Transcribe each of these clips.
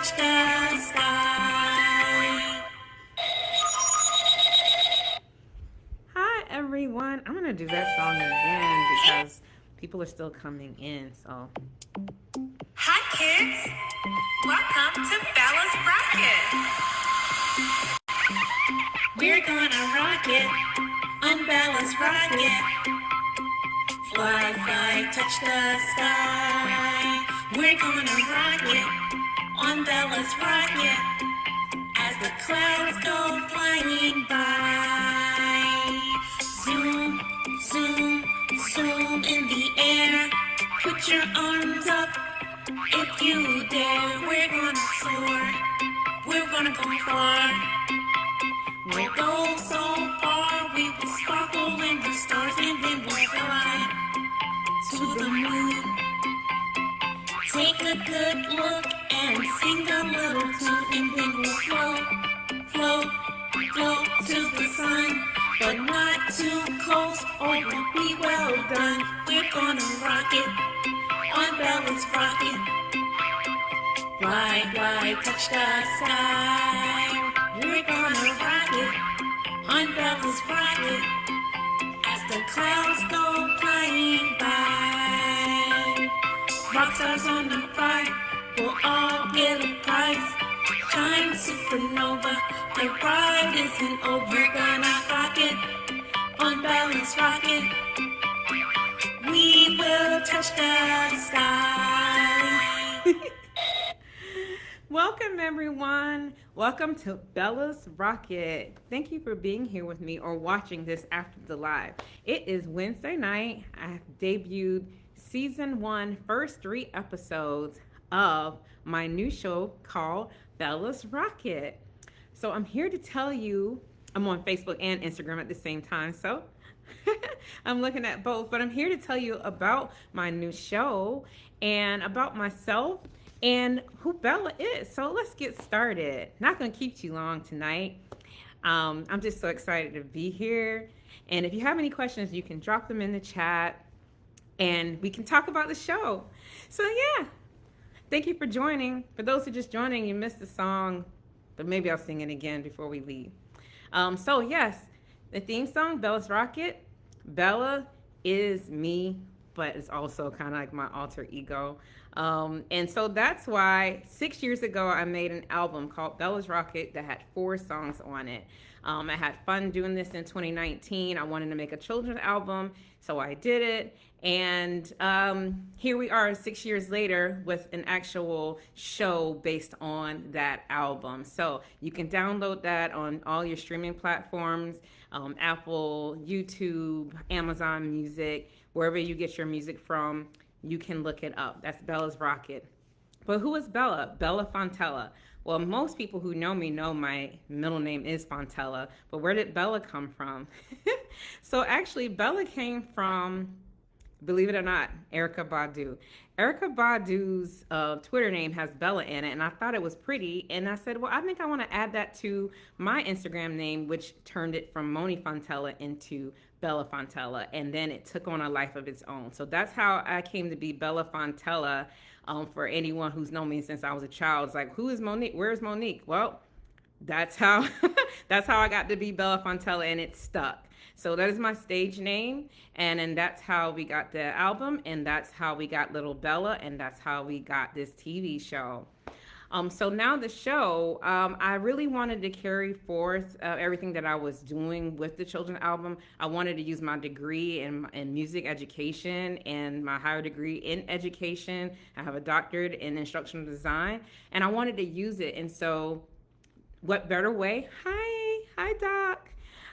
touch the sky. Hi everyone. I'm gonna do that song again because people are still coming in. So Hi kids, welcome to Bella's Rocket. We're gonna rock it on Bella's Rocket. Fly, fly, touch the sky. We're gonna rock it on Bella's Rocket as the clouds go flying by. Zoom, zoom, zoom in the air. Put your arms up if you dare. We're gonna soar. We're gonna go far. We'll go so far. We will sparkle in the stars and then we'll fly to the moon. Take a good look and sing a little tune, and then we'll float, float, float to the sun, but not too close or you'll be well done. We're gonna rock it on Bella's Rocket. Fly, fly, touch the sky. We're gonna rock it on Bella's Rocket as the clouds go flying by. Rock stars on the fire, we'll all get a prize. Shine supernova, the ride isn't over. We're gonna rock it on Bella's Rocket. We will touch the sky. welcome everyone. Welcome to Bella's Rocket. Thank you for being here with me or watching this after the live. It is Wednesday night. I have debuted season 1, first 3 episodes of my new show called Bella's Rocket. So I'm here to tell you, I'm on Facebook and Instagram at the same time, so I'm looking at both, but I'm here to tell you about my new show and about myself and who Bella is. So let's get started. Not going to keep too long tonight. I'm just so excited to be here. And if you have any questions, you can drop them in the chat and we can talk about the show. So yeah, thank you for joining. For those who just joining, you missed the song, but maybe I'll sing it again before we leave. So yes, the theme song, Bella's Rocket. Bella is me, but it's also kind of like my alter ego. And so that's why 6 years ago I made an album called Bella's Rocket that had 4 songs on it. I had fun doing this in 2019. I wanted to make a children's album, so I did it. And here we are 6 years later with an actual show based on that album. So you can download that on all your streaming platforms, Apple, YouTube, Amazon Music, wherever you get your music from, you can look it up. That's Bella's Rocket. But who is Bella? Bella Fontella. Well, most people who know me know my middle name is Fontella, but where did Bella come from? So actually, Bella came from, believe it or not, Erykah Badu. Erykah Badu's Twitter name has Bella in it, and I thought it was pretty, and I said, well, I think I want to add that to my Instagram name, which turned it from Moni Fontella into Bella Fontella, and then it took on a life of its own. So that's how I came to be Bella Fontella. For anyone who's known me since I was a child, it's like, who is Monique? Where's Monique? Well, that's how that's how I got to be Bella Fontella, and it stuck. So that is my stage name, and then that's how we got the album, and that's how we got Little Bella, and that's how we got this TV show. So now the show, I really wanted to carry forth everything that I was doing with the children's album. I wanted to use my degree in music education and my higher degree in education. I have a doctorate in instructional design, and I wanted to use it. And so what better way? Hi, Doc.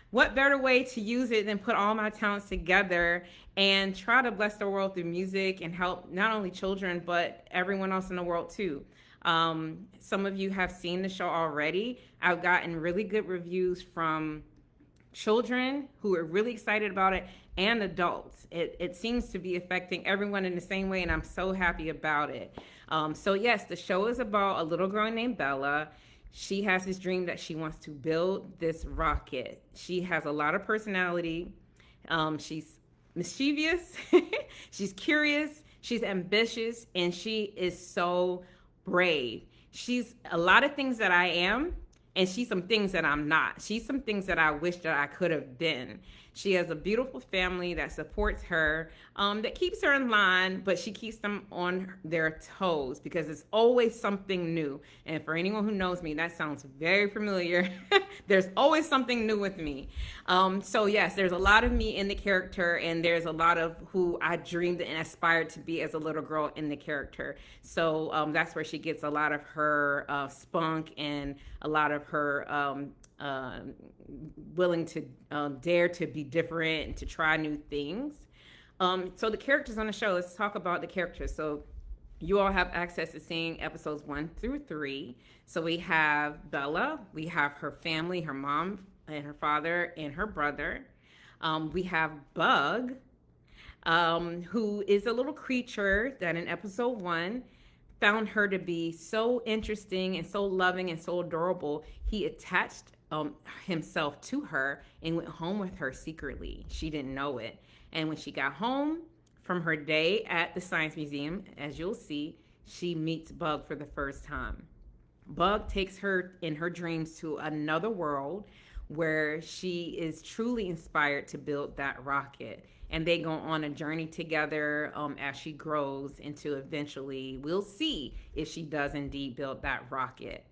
What better way to use it than put all my talents together and try to bless the world through music and help not only children, but everyone else in the world too. Some of you have seen the show already. I've gotten really good reviews from children who are really excited about it and adults. It seems to be affecting everyone in the same way, and I'm so happy about it. So yes, the show is about a little girl named Bella. She has this dream that she wants to build this rocket. She has a lot of personality. She's mischievous. She's curious. She's ambitious, and she is so brave. she's a lot of things that I am, and she's some things that I'm not. She's some things that I wish that I could have been. She has a beautiful family that supports her, that keeps her in line, but she keeps them on their toes because it's always something new. And for anyone who knows me, that sounds very familiar. There's always something new with me. So yes, there's a lot of me in the character, and there's a lot of who I dreamed and aspired to be as a little girl in the character. So that's where she gets a lot of her spunk and a lot of her uh, willing to dare to be different and to try new things. So the characters on the show, let's talk about the characters. So you all have access to seeing episodes 1 through 3. So we have Bella, we have her family, her mom and her father and her brother. We have Bug, who is a little creature that in episode 1 found her to be so interesting and so loving and so adorable. He attached himself to her and went home with her secretly. She didn't know it. And when she got home from her day at the Science Museum, as you'll see, she meets Bug for the first time. Bug takes her in her dreams to another world where she is truly inspired to build that rocket. And they go on a journey together as she grows into eventually, we'll see if she does indeed build that rocket.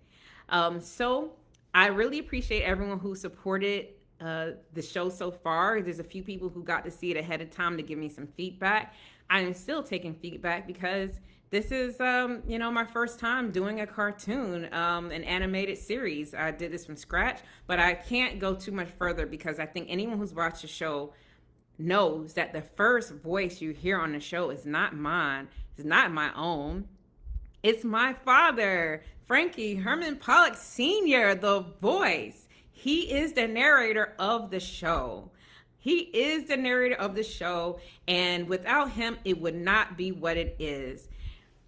So I really appreciate everyone who supported the show so far. There's a few people who got to see it ahead of time to give me some feedback. I am still taking feedback because this is, my first time doing a cartoon, an animated series. I did this from scratch, but I can't go too much further because I think anyone who's watched the show knows that the first voice you hear on the show is not mine. It's not my own. It's my father, Frankie Herman Pollock Sr., the voice. He is the narrator of the show. He is the narrator of the show, and without him, it would not be what it is.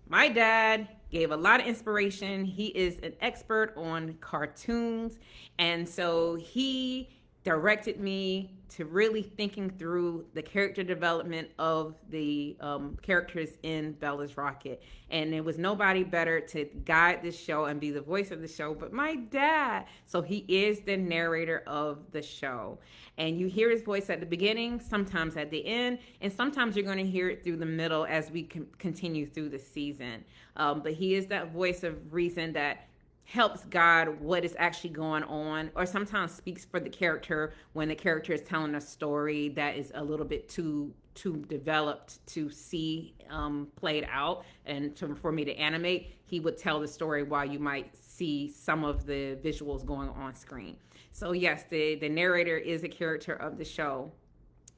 My dad gave a lot of inspiration. He is an expert on cartoons, and so he directed me to really thinking through the character development of the characters in Bella's Rocket. And there was nobody better to guide this show and be the voice of the show but my dad. So he is the narrator of the show. And you hear his voice at the beginning, sometimes at the end, and sometimes you're going to hear it through the middle as we continue through the season. But he is that voice of reason that helps guide what is actually going on, or sometimes speaks for the character when the character is telling a story that is a little bit too developed to see played out, and for me to animate. He would tell the story while you might see some of the visuals going on screen. So yes, the narrator is a character of the show.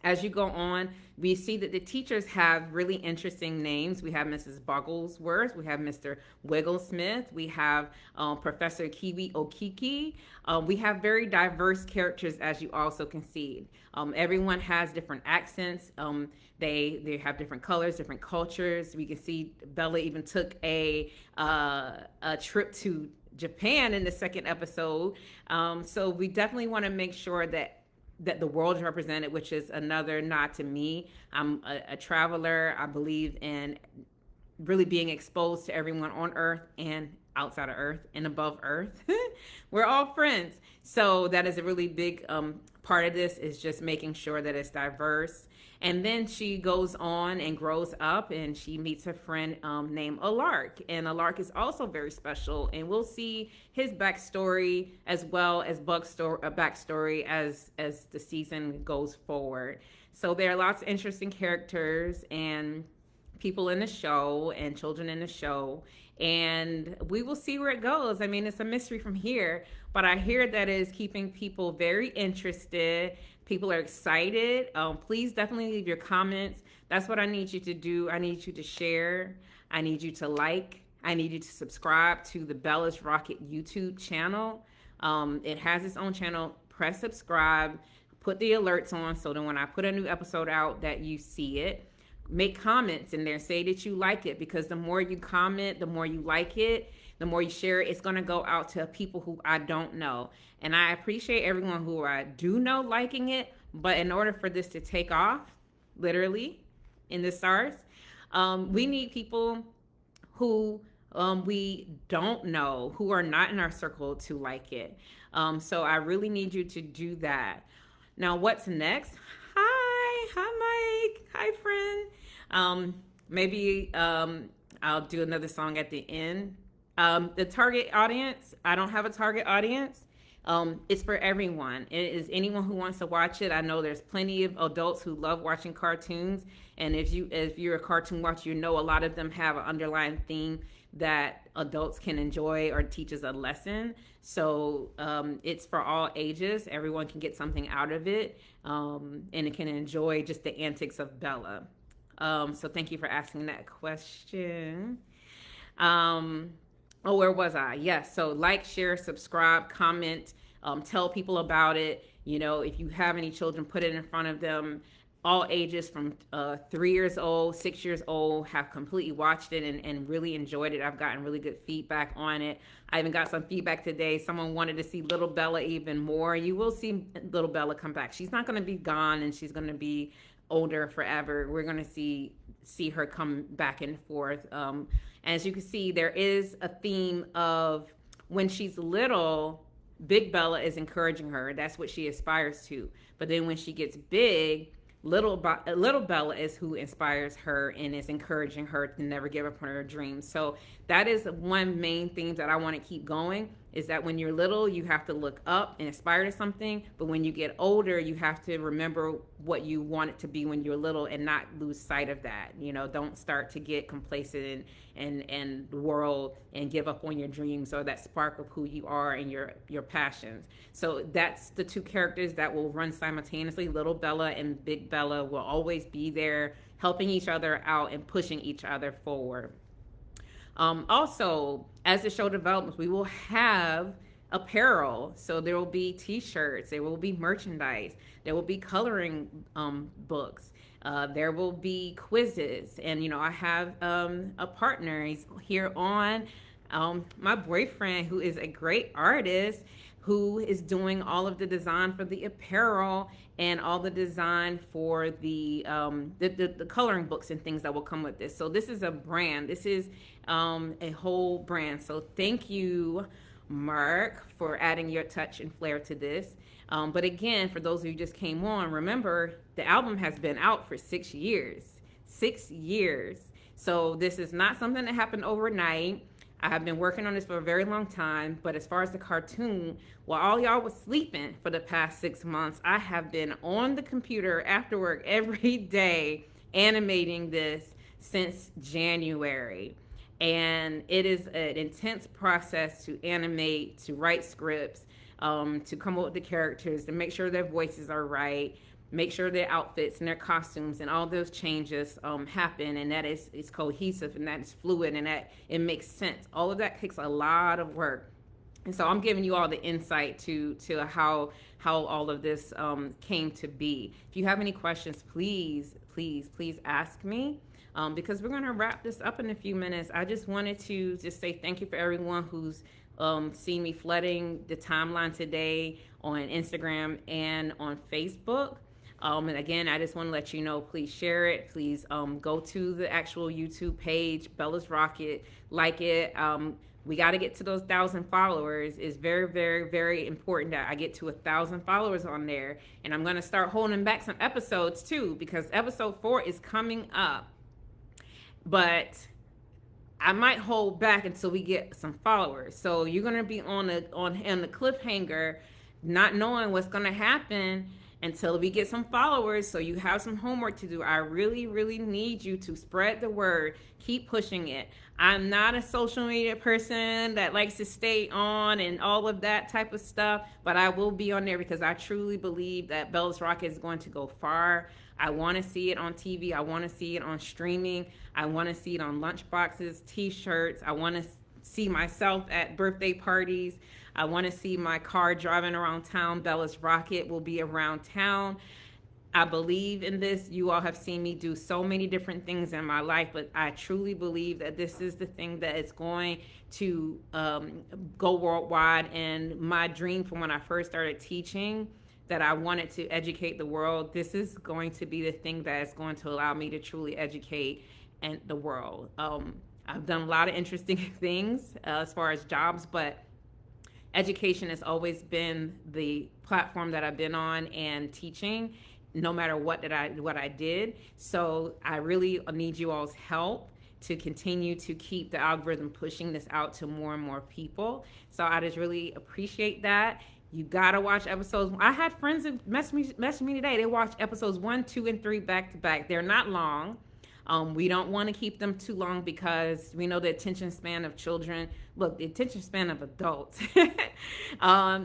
As you go on, we see that the teachers have really interesting names. We have Mrs. Bogglesworth, we have Mr. Wigglesmith, we have Professor Kiwi Okiki. We have very diverse characters, as you also can see. Everyone has different accents. They have different colors, different cultures. We can see Bella even took a trip to Japan in the second episode. So we definitely want to make sure that the world is represented, which is another nod to me. I'm a traveler. I believe in really being exposed to everyone on Earth and outside of Earth and above Earth. We're all friends. So that is a really big part of this, is just making sure that it's diverse. And then she goes on and grows up, and she meets a friend named Alark. And Alark is also very special, and we'll see his backstory as well as Bug's backstory as the season goes forward. So there are lots of interesting characters and people in the show and children in the show, and we will see where it goes. I mean, it's a mystery from here, but I hear that it is keeping people very interested. People are excited. Please definitely leave your comments. That's what I need you to do. I need you to share. I need you to like. I need you to subscribe to the Bella's Rocket YouTube channel. It has its own channel. Press subscribe. Put the alerts on so that when I put a new episode out that you see it. Make comments in there. Say that you like it, because the more you comment, the more you like it, the more you share it, it's going to go out to people who I don't know. And I appreciate everyone who I do know liking it. But in order for this to take off, literally, in the stars, we need people who we don't know, who are not in our circle, to like it. So I really need you to do that. Now, what's next? Hi, Mike. Hi, friend. Maybe I'll do another song at the end. The target audience, I don't have a target audience. It's for everyone. It is anyone who wants to watch it. I know there's plenty of adults who love watching cartoons, and if you're a cartoon watcher, you know a lot of them have an underlying theme that adults can enjoy or teaches a lesson. So it's for all ages. Everyone can get something out of it, and it can enjoy just the antics of Bella. So thank you for asking that question. Um, oh, where was I? Yes. So like, share, subscribe, comment, tell people about it. If you have any children, put it in front of them. All ages from 3 years old, 6 years old have completely watched it and really enjoyed it. I've gotten really good feedback on it. I even got some feedback today. Someone wanted to see Little Bella even more. You will see Little Bella come back. She's not going to be gone, and she's going to be older forever. We're going to see her come back and forth. As you can see, there is a theme of when she's little, Big Bella is encouraging her. That's what she aspires to. But then when she gets big, little Bella is who inspires her and is encouraging her to never give up on her dreams. So that is one main theme that I want to keep going, is that when you're little, you have to look up and aspire to something. But when you get older, you have to remember what you want it to be when you're little and not lose sight of that. Don't start to get complacent and the world and give up on your dreams or that spark of who you are and your passions. So that's the two characters that will run simultaneously. Little Bella and Big Bella will always be there, helping each other out and pushing each other forward. Also, as the show develops, we will have apparel. So there will be T-shirts, there will be merchandise, there will be coloring books. There will be quizzes, and I have a partner. He's here on my boyfriend, who is a great artist, who is doing all of the design for the apparel and all the design for the coloring books and things that will come with this. So this is a brand. This is a whole brand. So thank you, Mark, for adding your touch and flair to this. But again, for those of you who just came on, remember the album has been out for 6 years. 6 years. So this is not something that happened overnight. I have been working on this for a very long time, but as far as the cartoon, while all y'all was sleeping for the past 6 months, I have been on the computer after work every day animating this since January. And it is an intense process to animate, to write scripts, to come up with the characters, to make sure their voices are right, make sure their outfits and their costumes and all those changes happen, and that it's cohesive and that it's fluid and that it makes sense. All of that takes a lot of work. And so I'm giving you all the insight to how all of this came to be. If you have any questions, please ask me. Because we're going to wrap this up in a few minutes. I just wanted to just say thank you for everyone who's seen me flooding the timeline today on Instagram and on Facebook. And again, I just want to let you know, please share it. Please go to the actual YouTube page, Bella's Rocket, like it. We got to get to those 1,000 followers. It's very, very, very important that I get to 1,000 followers on there. And I'm going to start holding back some episodes too, because episode 4 is coming up. But I might hold back until we get some followers. So you're gonna be on the cliffhanger, not knowing what's gonna happen until we get some followers. So you have some homework to do. I really, really need you to spread the word. Keep pushing it. I'm not a social media person that likes to stay on and all of that type of stuff, but I will be on there because I truly believe that Bella's Rocket is going to go far. I want to see it on TV. I want to see it on streaming. I want to see it on lunchboxes, T-shirts. I want to see myself at birthday parties. I want to see my car driving around town. Bella's Rocket will be around town. I believe in this. You all have seen me do so many different things in my life, but I truly believe that this is the thing that is going to go worldwide. And my dream from when I first started teaching, that I wanted to educate the world, this is going to be the thing that is going to allow me to truly educate the world. I've done a lot of interesting things as far as jobs, but education has always been the platform that I've been on, and teaching, no matter what I did. So I really need you all's help to continue to keep the algorithm pushing this out to more and more people. So I just really appreciate that. You gotta watch episodes. I had friends that messaged me today. They watched episodes 1, 2, and 3 back to back. They're not long. We don't want to keep them too long because we know the attention span of children. Look, the attention span of adults.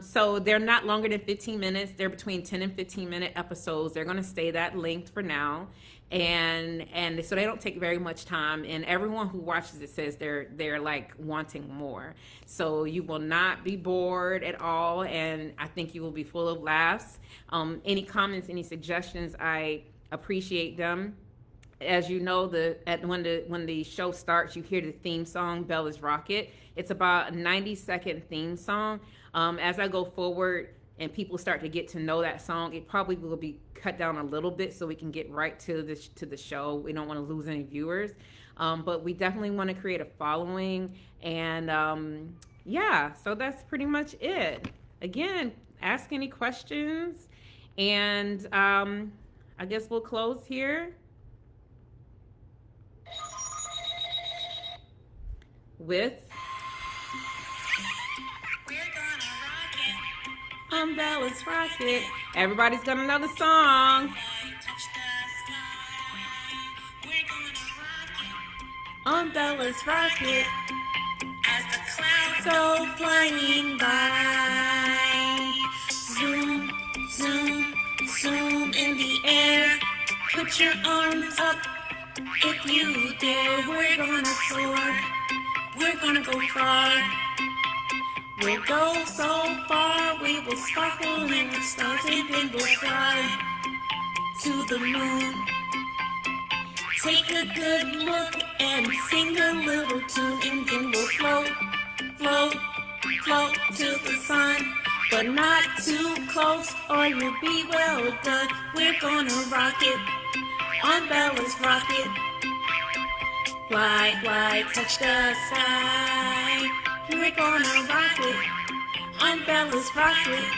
So they're not longer than 15 minutes. They're between 10 and 15-minute episodes. They're going to stay that length for now. And so they don't take very much time, and everyone who watches it says they're like wanting more. So you will not be bored at all, and I think you will be full of laughs. Any comments, any suggestions, I appreciate them. As you know, when the show starts, you hear the theme song, Bella's Rocket. It's about a 90-second theme song. As I go forward and people start to get to know that song, it probably will be cut down a little bit so we can get right to the show. We don't want to lose any viewers, but we definitely want to create a following. And yeah, so that's pretty much it. Again, ask any questions, and I guess we'll close here with We're gonna rock it. Bella's Rocket. Everybody's gonna know the song. Touch the sky. We're gonna rock it. Bella's Rocket. As the clouds So flying by. zoom, zoom, zoom in the air. Put your arms up if you dare. We're gonna soar. We're gonna go far. We'll go so far. We will sparkle in the stars and then we'll fly to the moon. Take a good look and sing a little tune, and then we'll float, float, float to the sun. But not too close or you'll be well done. We're gonna rock it on Bella's Rocket. Fly, fly, touch the sky. We're gonna rock it on Bella's Rocket.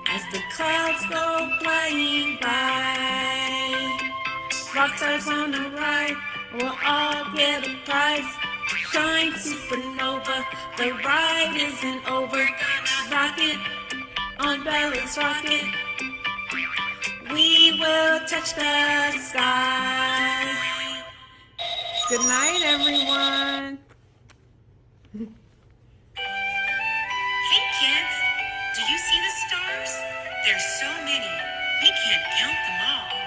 As the clouds go flying by. Rock stars on the ride, we'll all get a prize. Shine supernova, the ride isn't over. Rock it on Bella's Rocket. We will touch the sky. Good night, everyone. Hey kids, do you see the stars? There's so many, we can't count them all.